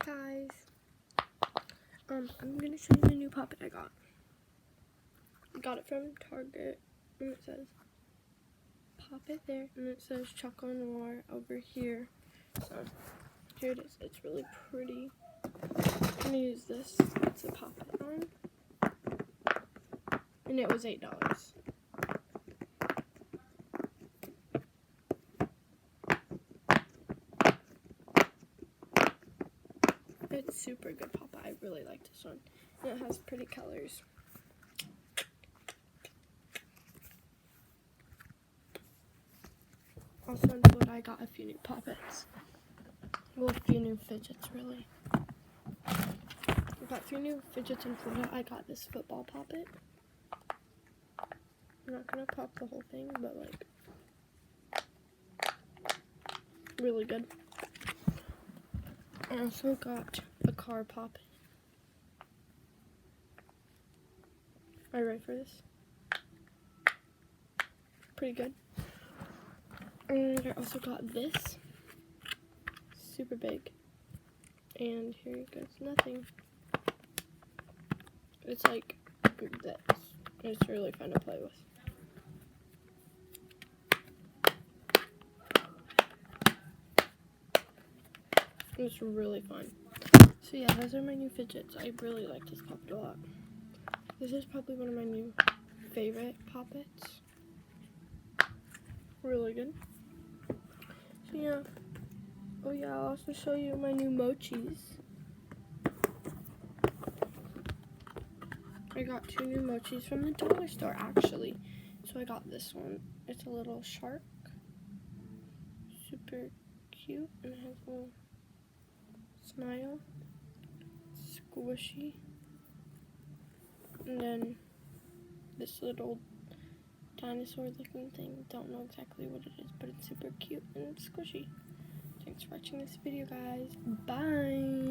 Hey guys, I'm gonna show you the new puppet I got. I got it from Target, and it says Puppet there, and it says Choco Noir over here. So here it is. It's really pretty. I'm gonna use this. It's a puppet on, and it was $8. It's super good puppet. I really like this one. And it has pretty colors. Also in Florida, I got a few new puppets. Well, a few new fidgets, really. I got 3 new fidgets in Florida. I got this football puppet. I'm not gonna pop the whole thing, but like, really good. I also got a car puppet. Are you ready for this? Pretty good. And I also got this. Super big. And here goes nothing. It's like this. It's really fun to play with. It's really fun. So yeah, those are my new fidgets. I really like this puppet a lot. This is probably one of my new favorite puppets. Really good. So yeah. Oh yeah, I'll also show you my new mochis. I got 2 new mochis from the dollar store actually. So I got this one. It's a little shark. Super cute, and it has a little smile. Squishy. And then this little dinosaur looking thing. Don't know exactly what it is, but it's super cute and squishy. Thanks for watching this video, guys. Bye!